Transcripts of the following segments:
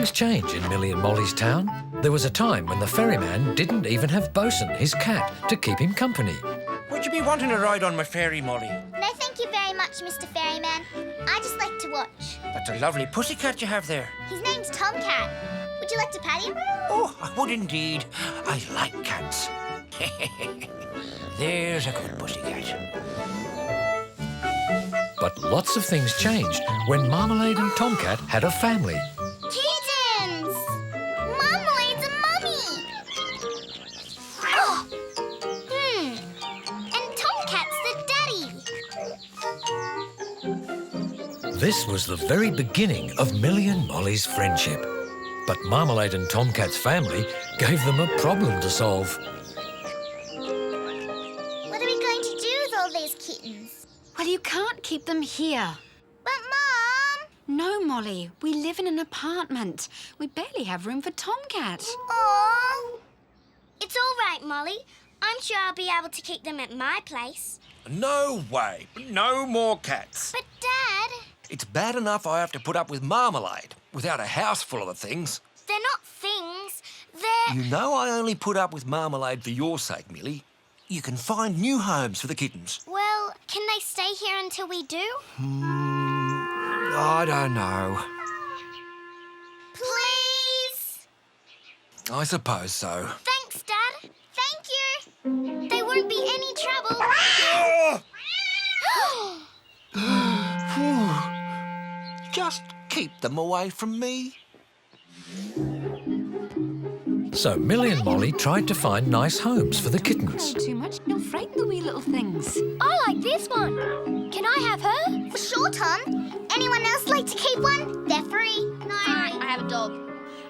things change in Millie and Molly's town. There was a time when the ferryman didn't even have Boson, his cat, to keep him company. Would you be wanting a ride on my ferry, Molly? No, thank you very much, Mr. Ferryman. I just like to watch. That's a lovely pussycat you have there. His name's Tomcat. Would you like to pat him? Oh, I would indeed. I like cats. There's a good pussycat. But lots of things changed when Marmalade and Tomcat had a family. Kittens! Marmalade's a mummy! Oh. And Tomcat's the daddy. This was the very beginning of Millie and Molly's friendship. But Marmalade and Tomcat's family gave them a problem to solve. What are we going to do with all these kittens? Well, you can't keep them here. But, Mum! No, Molly. We live in an apartment. We barely have room for Tomcat. Aww. It's all right, Molly. I'm sure I'll be able to keep them at my place. No way. No more cats. But, Dad... It's bad enough I have to put up with Marmalade without a house full of the things. They're not things. They're... You know I only put up with Marmalade for your sake, Millie. You can find new homes for the kittens. Well, can they stay here until we do? I don't know. Please? I suppose so. Thanks, Dad. Thank you. They won't be any trouble. Just keep them away from me. So Millie and Molly tried to find nice homes for the kittens. Too much, you'll frighten the wee little things. I like this one. Can I have her? Sure, Tom. Anyone else like to keep one? They're free. No. I have a dog.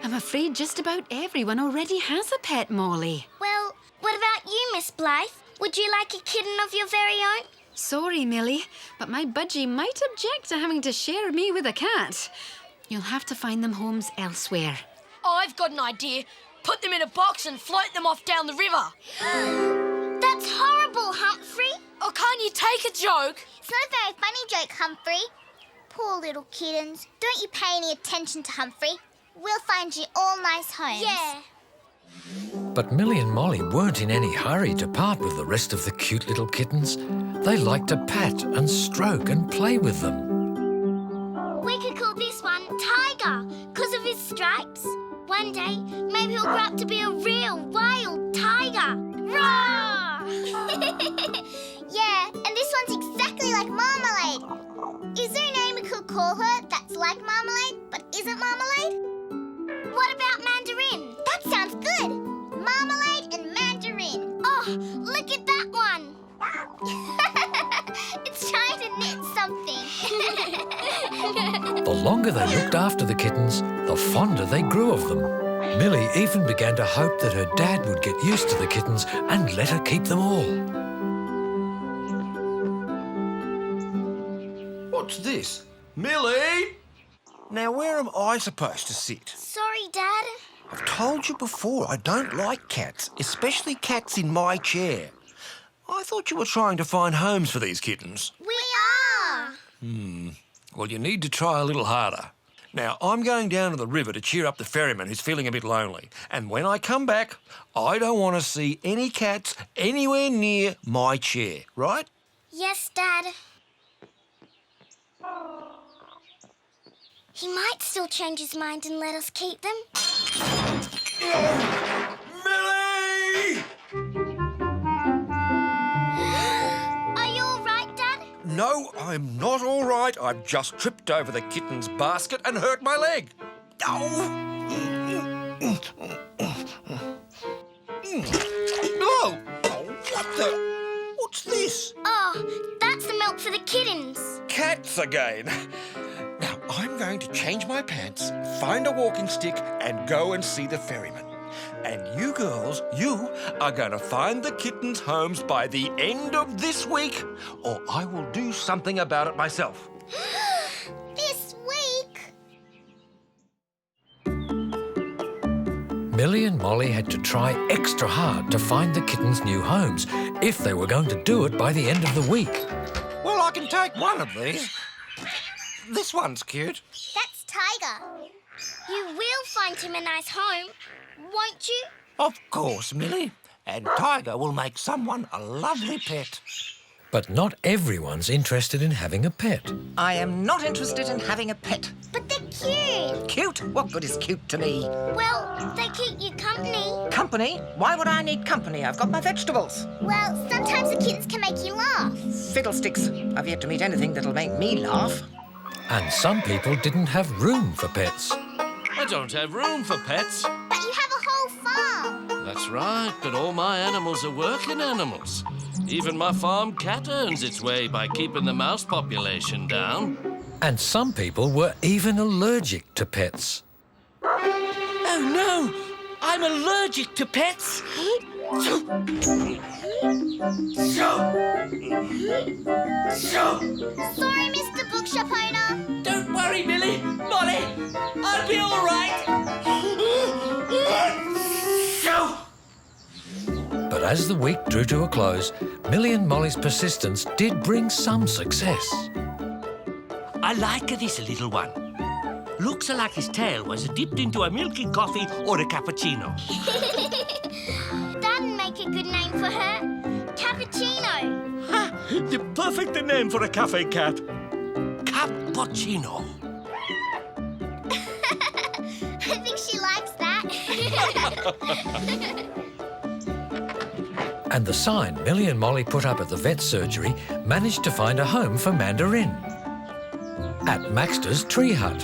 I'm afraid just about everyone already has a pet, Molly. Well, what about you, Miss Blythe? Would you like a kitten of your very own? Sorry, Millie, but my budgie might object to having to share me with a cat. You'll have to find them homes elsewhere. I've got an idea. Put them in a box and float them off down the river. That's horrible, Humphrey. Oh, can't you take a joke? It's not a very funny joke, Humphrey. Poor little kittens. Don't you pay any attention to Humphrey. We'll find you all nice homes. Yeah. But Millie and Molly weren't in any hurry to part with the rest of the cute little kittens. They liked to pat and stroke and play with them. We could call this one Tiger, because of his stripes. One day, maybe he'll grow up to be a real wild tiger. Roar! Yeah, and this one's exactly like Marmalade. Is there a name we could call her that's like Marmalade but isn't Marmalade? What about Mandarin? That sounds good. Marmalade and Mandarin. Oh, look at that one. It's trying to knit something. The longer they looked after the kittens, the fonder they grew of them. Millie even began to hope that her dad would get used to the kittens and let her keep them all. What's this? Millie! Now, where am I supposed to sit? Sorry, Dad. I've told you before, I don't like cats, especially cats in my chair. I thought you were trying to find homes for these kittens. We are. Well, you need to try a little harder. Now, I'm going down to the river to cheer up the ferryman who's feeling a bit lonely. And when I come back, I don't want to see any cats anywhere near my chair, right? Yes, Dad. He might still change his mind and let us keep them. Millie! Are you all right, Dad? No, I'm not all right. I've just tripped over the kitten's basket and hurt my leg. Oh! Oh, what the... What's this? Oh, that's the milk for the kittens. Cats again. Now, I'm going to change my pants, find a walking stick and go and see the ferryman. And you girls, you are going to find the kittens' homes by the end of this week, or I will do something about it myself. This week? Millie and Molly had to try extra hard to find the kittens' new homes if they were going to do it by the end of the week. Well, I can take one of these. This one's cute. That's Tiger. You will find him a nice home, won't you? Of course, Millie. And Tiger will make someone a lovely pet. But not everyone's interested in having a pet. I am not interested in having a pet. But they're cute. Cute? What good is cute to me? Well, they keep you company. Company? Why would I need company? I've got my vegetables. Well, sometimes the kittens can make you laugh. Fiddlesticks. I've yet to meet anything that'll make me laugh. And some people didn't have room for pets. I don't have room for pets. But you have a whole farm. That's right, but all my animals are working animals. Even my farm cat earns its way by keeping the mouse population down. And some people were even allergic to pets. Oh, no! I'm allergic to pets. Sorry, Mr. Bookshop owner. Don't worry, Millie. Molly, I'll be all right. But as the week drew to a close, Millie and Molly's persistence did bring some success. I like this little one. Looks like his tail was dipped into a milky coffee or a cappuccino. That'd make a good name for her. Cappuccino. Ha! The perfect name for a cafe cat. Cappuccino. I think she likes that. And the sign Millie and Molly put up at the vet surgery managed to find a home for Mandarin at Maxter's tree hut.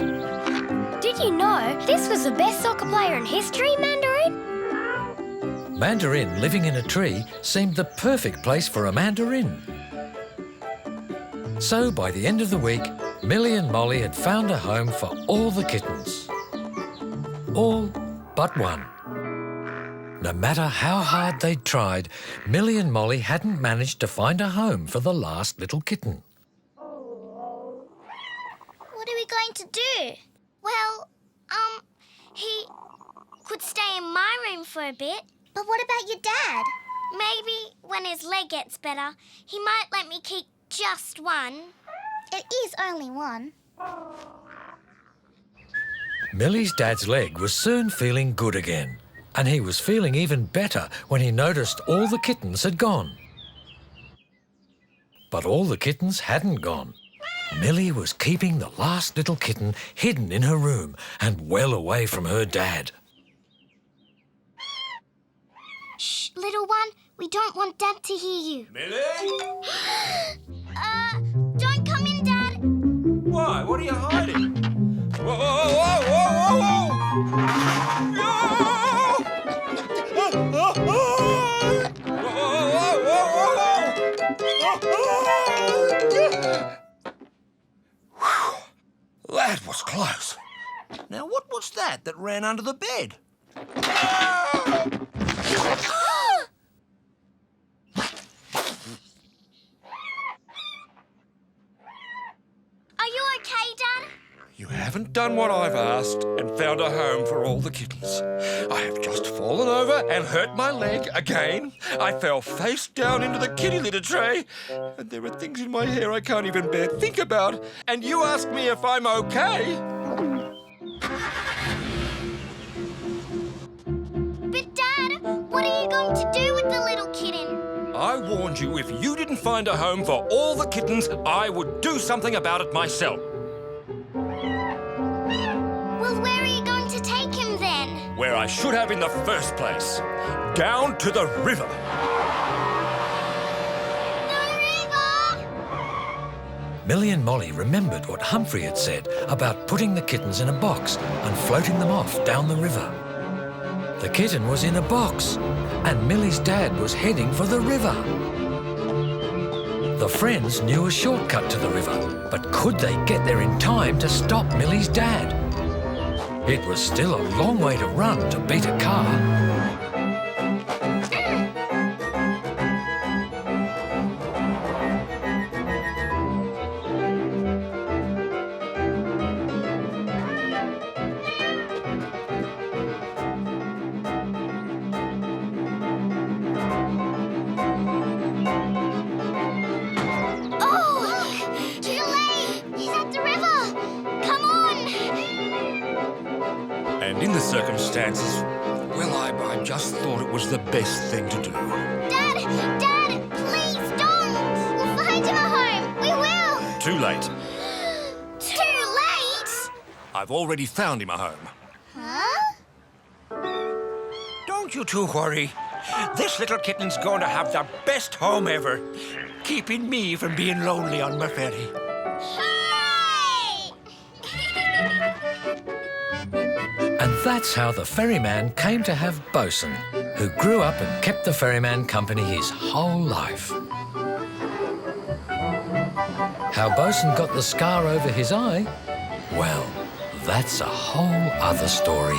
Did you know this was the best soccer player in history, Mandarin? Mandarin living in a tree seemed the perfect place for a mandarin. So by the end of the week, Millie and Molly had found a home for all the kittens. All but one. No matter how hard they'd tried, Millie and Molly hadn't managed to find a home for the last little kitten. What are we going to do? Well, he could stay in my room for a bit. But what about your dad? Maybe when his leg gets better, he might let me keep just one. It is only one. Millie's dad's leg was soon feeling good again, and he was feeling even better when he noticed all the kittens had gone. But all the kittens hadn't gone. Millie was keeping the last little kitten hidden in her room and well away from her dad. Shh, little one, we don't want Dad to hear you. Millie? Don't come in, Dad. Why? What are you hiding? Whoa, whoa, whoa, whoa, whoa, whoa! That was close. Now, what was that ran under the bed? Are you okay, Dad? You haven't done what I've asked and found a home for all the kittens. I have just fallen over and hurt my leg again. I fell face down into the kitty litter tray. And there are things in my hair I can't even bear think about. And you ask me if I'm okay? But, Dad, what are you going to do with the little kitten? I warned you if you didn't find a home for all the kittens, I would do something about it myself. Well, where are you going to take him then? Where I should have in the first place. Down to the river. The river! Millie and Molly remembered what Humphrey had said about putting the kittens in a box and floating them off down the river. The kitten was in a box, and Millie's dad was heading for the river. The friends knew a shortcut to the river, but could they get there in time to stop Millie's dad? It was still a long way to run to beat a car. Too late! He's at the river! Come on! the circumstances, well, I just thought it was the best thing to do. Dad, please don't. We'll find him a home. We will. Too late. Too late? I've already found him a home. Huh? Don't you two worry. This little kitten's going to have the best home ever, keeping me from being lonely on my ferry. Hooray! And that's how the ferryman came to have Boson, who grew up and kept the ferryman company his whole life. How Boson got the scar over his eye? Well, that's a whole other story.